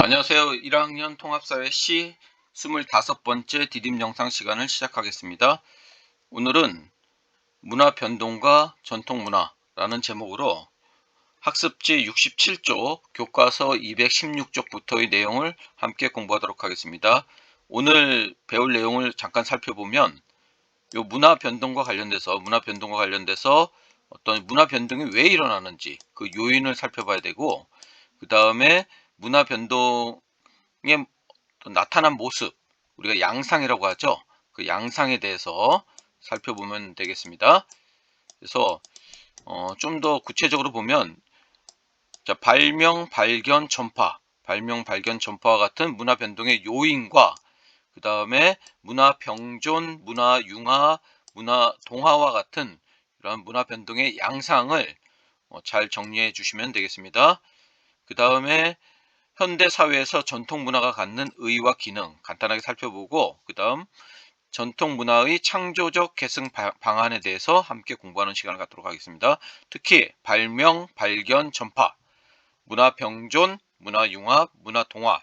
안녕하세요. 1학년 통합사회 C 25번째 디딤 영상 시간을 시작하겠습니다. 오늘은 문화 변동과 전통 문화라는 제목으로 학습지 67쪽 교과서 216쪽부터의 내용을 함께 공부하도록 하겠습니다. 오늘 배울 내용을 잠깐 살펴보면 이 문화 변동과 관련돼서 어떤 문화 변동이 왜 일어나는지 그 요인을 살펴봐야 되고, 그 다음에 문화 변동의 나타난 모습, 우리가 양상이라고 하죠. 그 양상에 대해서 살펴보면 되겠습니다. 그래서 좀 더 구체적으로 보면, 자, 발명, 발견, 전파와 같은 문화 변동의 요인과 그 다음에 문화 병존, 문화 융화, 문화 동화와 같은 이런 문화 변동의 양상을 잘 정리해 주시면 되겠습니다. 그 다음에 현대 사회에서 전통 문화가 갖는 의의와 기능 간단하게 살펴보고, 그 다음 전통 문화의 창조적 계승 방안에 대해서 함께 공부하는 시간을 갖도록 하겠습니다. 특히 발명, 발견, 전파, 문화 병존, 문화 융합, 문화 동화,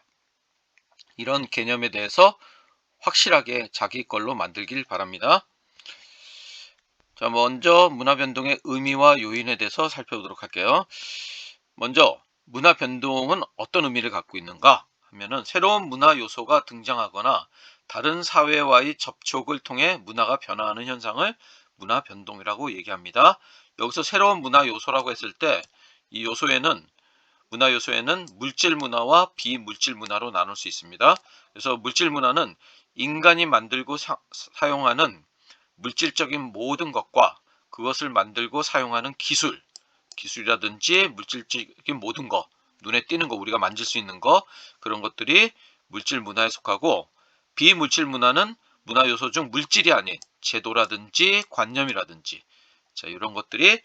이런 개념에 대해서 확실하게 자기 걸로 만들길 바랍니다. 자, 먼저 문화 변동의 의미와 요인에 대해서 살펴보도록 할게요. 먼저 문화 변동은 어떤 의미를 갖고 있는가 하면은, 새로운 문화 요소가 등장하거나 다른 사회와의 접촉을 통해 문화가 변화하는 현상을 문화 변동이라고 얘기합니다. 여기서 새로운 문화 요소라고 했을 때, 이 문화 요소에는 물질 문화와 비물질 문화로 나눌 수 있습니다. 그래서 물질 문화는 인간이 만들고 사용하는 물질적인 모든 것과 그것을 만들고 사용하는 기술이라든지 물질적인 모든 것, 눈에 띄는 거, 우리가 만질 수 있는 거, 그런 것들이 물질 문화에 속하고, 비물질 문화는 문화 요소 중 물질이 아닌 제도라든지 관념이라든지, 자, 이런 것들이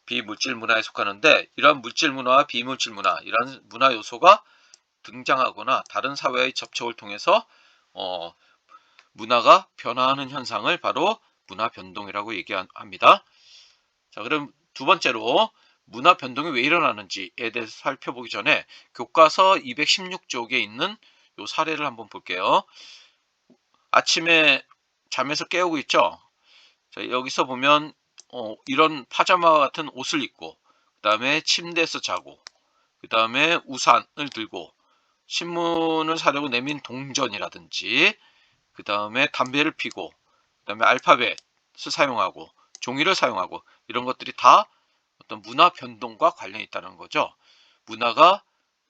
비물질 문화에 속하는데, 이러한 물질 문화와 비물질 문화, 이런 문화 요소가 등장하거나 다른 사회의 접촉을 통해서 문화가 변화하는 현상을 바로 문화 변동이라고 얘기합니다. 자, 그럼 두 번째로 문화 변동이 왜 일어나는지에 대해서 살펴보기 전에 교과서 216쪽에 있는 요 사례를 한번 볼게요. 아침에 잠에서 깨우고 있죠. 자, 여기서 보면 이런 파자마와 같은 옷을 입고, 그 다음에 침대에서 자고, 그 다음에 우산을 들고 신문을 사려고 내민 동전이라든지, 그 다음에 담배를 피고, 그 다음에 알파벳을 사용하고 종이를 사용하고, 이런 것들이 다 어떤 문화 변동과 관련이 있다는 거죠. 문화가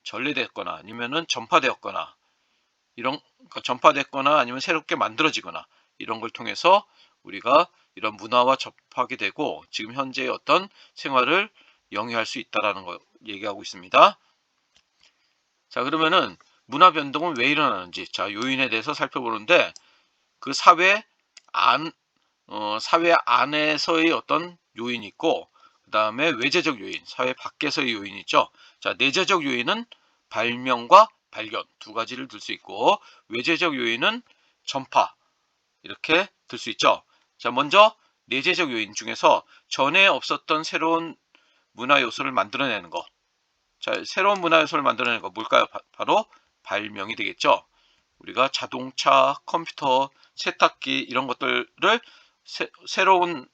전래됐거나 아니면은 전파되었거나, 전파됐거나 아니면 새롭게 만들어지거나, 이런 걸 통해서 우리가 이런 문화와 접하게 되고 지금 현재의 어떤 생활을 영위할 수 있다라는 거 얘기하고 있습니다. 자, 그러면은 문화 변동은 왜 일어나는지, 자, 요인에 대해서 살펴보는데, 그 사회 안에서의 어떤 요인이 있고, 그 다음에 외재적 요인, 사회 밖에서의 요인이 있죠. 자, 내재적 요인은 발명과 발견 두 가지를 들 수 있고, 외재적 요인은 전파, 이렇게 들 수 있죠. 자, 먼저 내재적 요인 중에서 전에 없었던 새로운 문화 요소를 만들어내는 거. 자, 새로운 문화 요소를 만들어내는 거 뭘까요? 바로 발명이 되겠죠. 우리가 자동차, 컴퓨터, 세탁기, 이런 것들을 새로운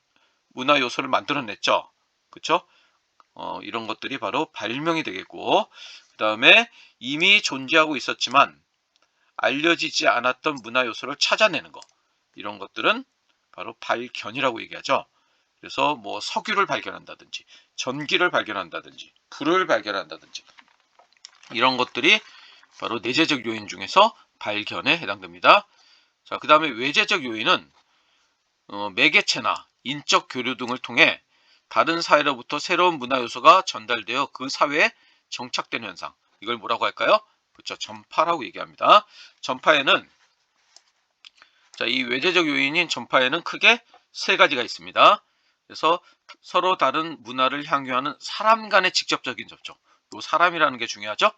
문화 요소를 만들어냈죠. 그렇죠? 이런 것들이 바로 발명이 되겠고, 그 다음에 이미 존재하고 있었지만 알려지지 않았던 문화 요소를 찾아내는 거, 이런 것들은 바로 발견이라고 얘기하죠. 그래서 뭐 석유를 발견한다든지, 전기를 발견한다든지, 불을 발견한다든지, 이런 것들이 바로 내재적 요인 중에서 발견에 해당됩니다. 자, 그 다음에 외재적 요인은 매개체나 인적 교류 등을 통해 다른 사회로부터 새로운 문화 요소가 전달되어 그 사회에 정착되는 현상, 이걸 뭐라고 할까요? 그렇죠, 전파라고 얘기합니다. 전파에는, 자, 이 외재적 요인인 전파에는 크게 세 가지가 있습니다. 그래서 서로 다른 문화를 향유하는 사람 간의 직접적인 접촉, 요 사람이라는 게 중요하죠.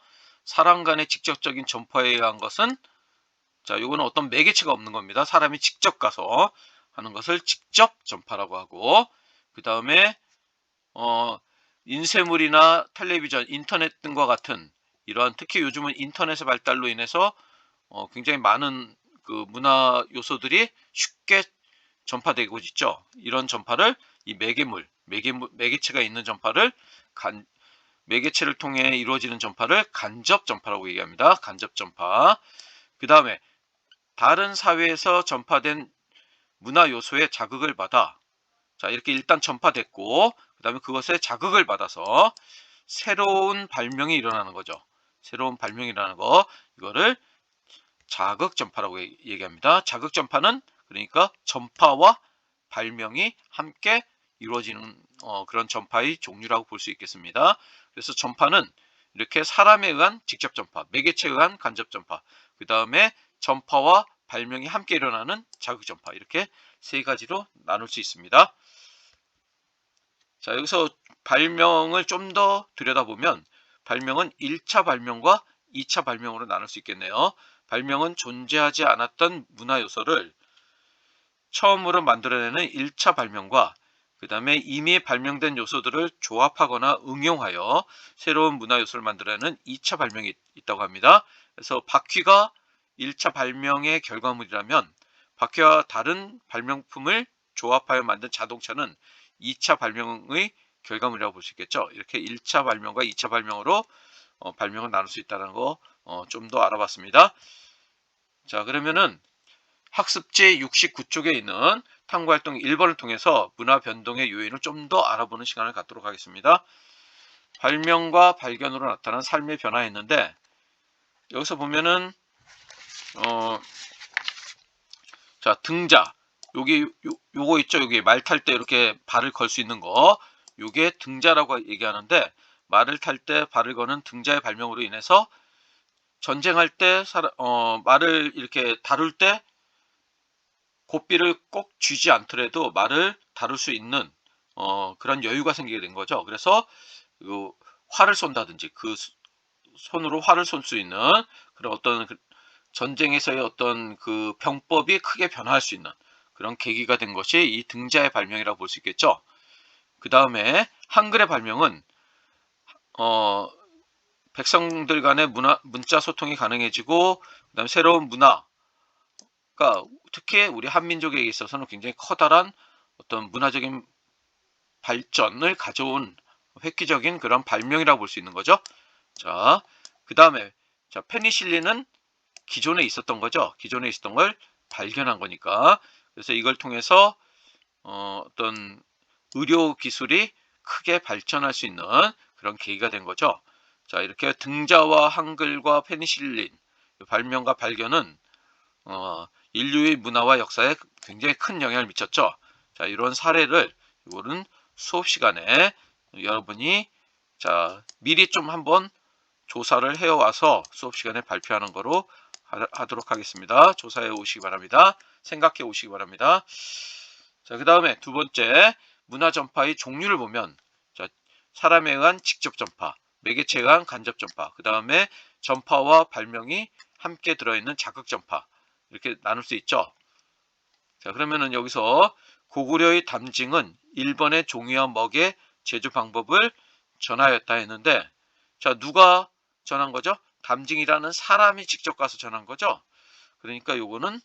사람 간의 직접적인 전파에 의한 것은, 자, 요거는 어떤 매개체가 없는 겁니다. 사람이 직접 가서 하는 것을 직접 전파라고 하고, 그 다음에 인쇄물이나 텔레비전, 인터넷 등과 같은 이러한 특히 요즘은 인터넷의 발달로 인해서 굉장히 많은 그 문화 요소들이 쉽게 전파되고 있죠. 이런 전파를 이 매개체가 있는 전파를 매개체를 통해 이루어지는 전파를 간접 전파라고 얘기합니다. 간접 전파. 그 다음에 다른 사회에서 전파된 문화 요소의 자극을 받아, 자, 이렇게 일단 전파됐고, 그 다음에 그것에 자극을 받아서 새로운 발명이 일어나는 거죠. 새로운 발명이 일어나는 거, 이거를 자극 전파라고 얘기합니다. 자극 전파는 그러니까 전파와 발명이 함께 이루어지는 그런 전파의 종류라고 볼 수 있겠습니다. 그래서 전파는 이렇게 사람에 의한 직접 전파, 매개체에 의한 간접 전파, 그 다음에 전파와 발명이 함께 일어나는 자극 전파, 이렇게 세 가지로 나눌 수 있습니다. 자, 여기서 발명을 좀 더 들여다보면 발명은 1차 발명과 2차 발명으로 나눌 수 있겠네요. 발명은 존재하지 않았던 문화 요소를 처음으로 만들어내는 1차 발명과 그 다음에 이미 발명된 요소들을 조합하거나 응용하여 새로운 문화 요소를 만들어내는 2차 발명이 있다고 합니다. 그래서 바퀴가 1차 발명의 결과물이라면 바퀴와 다른 발명품을 조합하여 만든 자동차는 2차 발명의 결과물이라고 볼 수 있겠죠. 이렇게 1차 발명과 2차 발명으로 발명을 나눌 수 있다는 거 좀 더 알아봤습니다. 자, 그러면은 학습지 69쪽에 있는 탐구활동 1번을 통해서 문화 변동의 요인을 좀 더 알아보는 시간을 갖도록 하겠습니다. 발명과 발견으로 나타난 삶의 변화였는데, 여기서 보면은 자, 등자, 여기 요거 있죠. 여기 말 탈 때 이렇게 발을 걸 수 있는 거, 요게 등자라고 얘기하는데, 말을 탈 때 발을 거는 등자의 발명으로 인해서 전쟁할 때 말을 이렇게 다룰 때 고삐를 꼭 쥐지 않더라도 말을 다룰 수 있는 그런 여유가 생기게 된 거죠. 그래서 그 활을 쏜다든지 그 손으로 활을 쏠 수 있는 그런 어떤 전쟁에서의 어떤 그 병법이 크게 변화할 수 있는 그런 계기가 된 것이 이 등자의 발명이라고 볼 수 있겠죠. 그 다음에 한글의 발명은 백성들 간의 문자 소통이 가능해지고, 그다음에 새로운 문화가 특히 우리 한민족에게 있어서는 굉장히 커다란 어떤 문화적인 발전을 가져온 획기적인 그런 발명이라고 볼 수 있는 거죠. 자, 그 다음에 자, 페니실린은 기존에 있었던 거죠. 기존에 있었던 걸 발견한 거니까. 그래서 이걸 통해서 어떤 의료 기술이 크게 발전할 수 있는 그런 계기가 된 거죠. 자, 이렇게 등자와 한글과 페니실린 발명과 발견은 인류의 문화와 역사에 굉장히 큰 영향을 미쳤죠. 자, 이런 사례를 이거는 수업 시간에 여러분이 자, 미리 좀 한번 조사를 해와서 수업 시간에 발표하는 거로 하도록 하겠습니다. 조사해 오시기 바랍니다. 생각해 오시기 바랍니다. 자, 그 다음에 두 번째, 문화 전파의 종류를 보면 자, 사람에 의한 직접 전파, 매개체에 의한 간접 전파, 그 다음에 전파와 발명이 함께 들어있는 자극 전파, 이렇게 나눌 수 있죠. 자, 그러면은 여기서 고구려의 담징은 일본의 종이와 먹의 제조 방법을 전하였다 했는데, 자, 누가 전한 거죠? 담징이라는 사람이 직접 가서 전한 거죠. 그러니까 요거는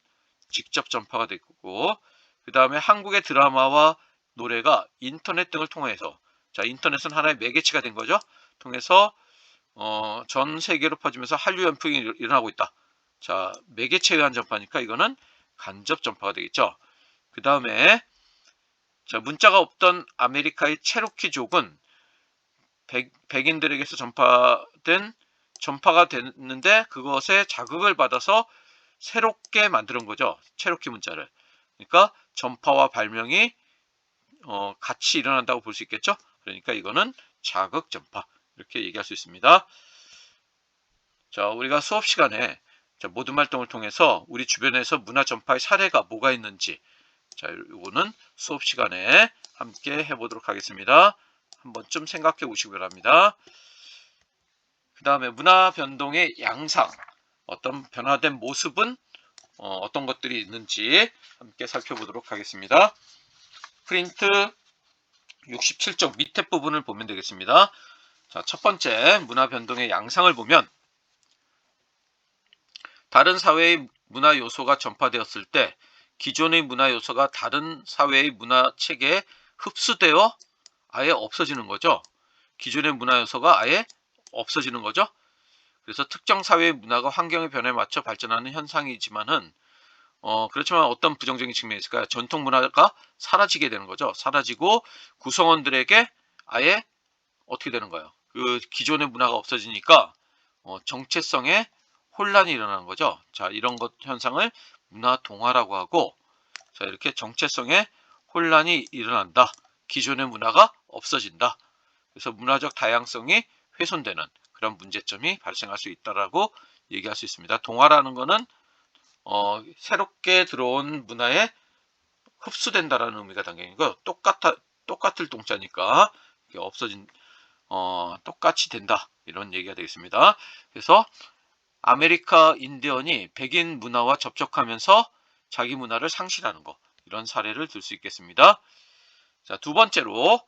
직접 전파가 됐고, 그 다음에 한국의 드라마와 노래가 인터넷 등을 통해서, 자, 인터넷은 하나의 매개체가 된 거죠. 통해서 전 세계로 퍼지면서 한류 연풍이 일어나고 있다. 자, 매개체에 의한 전파니까 이거는 간접 전파가 되겠죠. 그 다음에 자, 문자가 없던 아메리카의 체로키족은 백인들에게서 전파가 됐는데 그것에 자극을 받아서 새롭게 만드는 거죠. 체로키 문자를. 그러니까 전파와 발명이 같이 일어난다고 볼 수 있겠죠. 그러니까 이거는 자극 전파, 이렇게 얘기할 수 있습니다. 자, 우리가 수업 시간에 모든 활동을 통해서 우리 주변에서 문화 전파의 사례가 뭐가 있는지, 자, 이거는 수업 시간에 함께 해보도록 하겠습니다. 한 번쯤 생각해 보시기 바랍니다. 그 다음에 문화 변동의 양상, 어떤 변화된 모습은 어떤 것들이 있는지 함께 살펴보도록 하겠습니다. 프린트 67쪽 밑에 부분을 보면 되겠습니다. 자, 첫 번째 문화 변동의 양상을 보면 다른 사회의 문화 요소가 전파되었을 때 기존의 문화 요소가 다른 사회의 문화 체계에 흡수되어 아예 없어지는 거죠. 기존의 문화 요소가 아예 없어지는 거죠. 그래서 특정 사회의 문화가 환경의 변화에 맞춰 발전하는 현상이지만은 그렇지만 어떤 부정적인 측면이 있을까요? 전통 문화가 사라지게 되는 거죠. 사라지고 구성원들에게 아예 어떻게 되는 거예요? 그 기존의 문화가 없어지니까 정체성에 혼란이 일어나는 거죠. 자, 이런 것 현상을 문화 동화라고 하고, 자, 이렇게 정체성에 혼란이 일어난다. 기존의 문화가 없어진다. 그래서 문화적 다양성이 훼손되는 그런 문제점이 발생할 수 있다라고 얘기할 수 있습니다. 동화라는 거는 새롭게 들어온 문화에 흡수된다라는 의미가 담겨 있는 거. 똑같을 동자니까 없어진 똑같이 된다 이런 얘기가 되겠습니다. 그래서 아메리카 인디언이 백인 문화와 접촉하면서 자기 문화를 상실하는 거, 이런 사례를 들 수 있겠습니다. 자, 두 번째로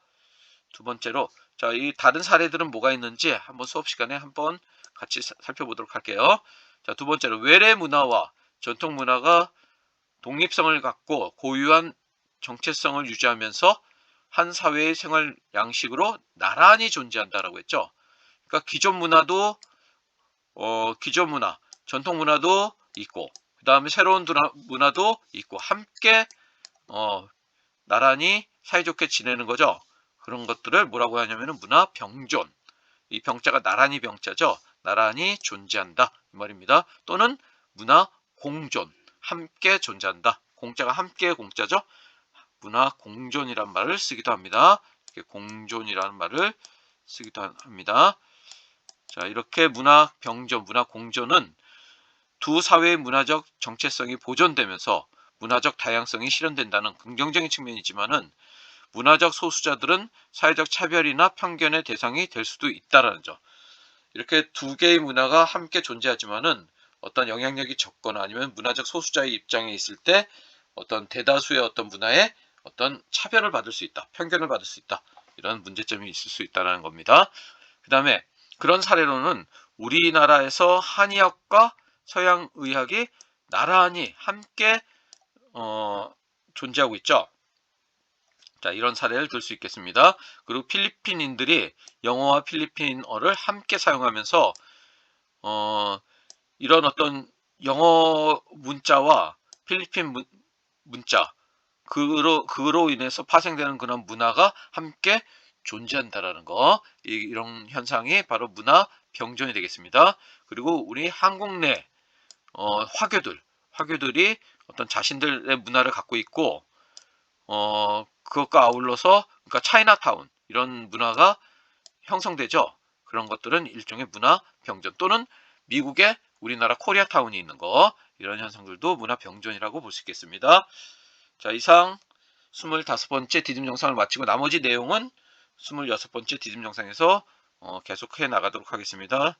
자, 이 다른 사례들은 뭐가 있는지 한번 수업 시간에 한번 같이 살펴보도록 할게요. 자, 두 번째로 외래 문화와 전통 문화가 독립성을 갖고 고유한 정체성을 유지하면서 한 사회의 생활 양식으로 나란히 존재한다라고 했죠. 그러니까 기존 문화, 전통 문화도 있고, 그 다음에 새로운 문화도 있고, 함께 나란히 사이좋게 지내는 거죠. 그런 것들을 뭐라고 하냐면은 문화 병존. 이 병자가 나란히 병자죠. 나란히 존재한다 이 말입니다. 또는 문화 공존. 함께 존재한다. 공자가 함께 공자죠. 문화 공존이란 말을 쓰기도 합니다. 이렇게 공존이라는 말을 쓰기도 합니다. 자, 이렇게 문화 병존, 문화 공존은 두 사회의 문화적 정체성이 보존되면서 문화적 다양성이 실현된다는 긍정적인 측면이지만은 문화적 소수자들은 사회적 차별이나 편견의 대상이 될 수도 있다라는 점. 이렇게 두 개의 문화가 함께 존재하지만은 어떤 영향력이 적거나 아니면 문화적 소수자의 입장에 있을 때 어떤 대다수의 어떤 문화에 어떤 차별을 받을 수 있다, 편견을 받을 수 있다, 이런 문제점이 있을 수 있다는 겁니다. 그 다음에 그런 사례로는 우리나라에서 한의학과 서양의학이 나란히 함께 존재하고 있죠. 자, 이런 사례를 들 수 있겠습니다. 그리고 필리핀인들이 영어와 필리핀어를 함께 사용하면서 이런 어떤 영어 문자와 필리핀 문자 그로 인해서 파생되는 그런 문화가 함께 존재한다라는 거, 이런 현상이 바로 문화 병존이 되겠습니다. 그리고 우리 한국 내 화교들이 어떤 자신들의 문화를 갖고 있고 그것과 아울러서 그러니까 차이나타운 이런 문화가 형성되죠. 그런 것들은 일종의 문화 병존, 또는 미국에 우리나라 코리아타운이 있는 거, 이런 현상들도 문화 병존이라고 볼 수 있겠습니다. 자, 이상 25번째 디딤 영상을 마치고 나머지 내용은 26번째 디딤 영상에서 계속해 나가도록 하겠습니다.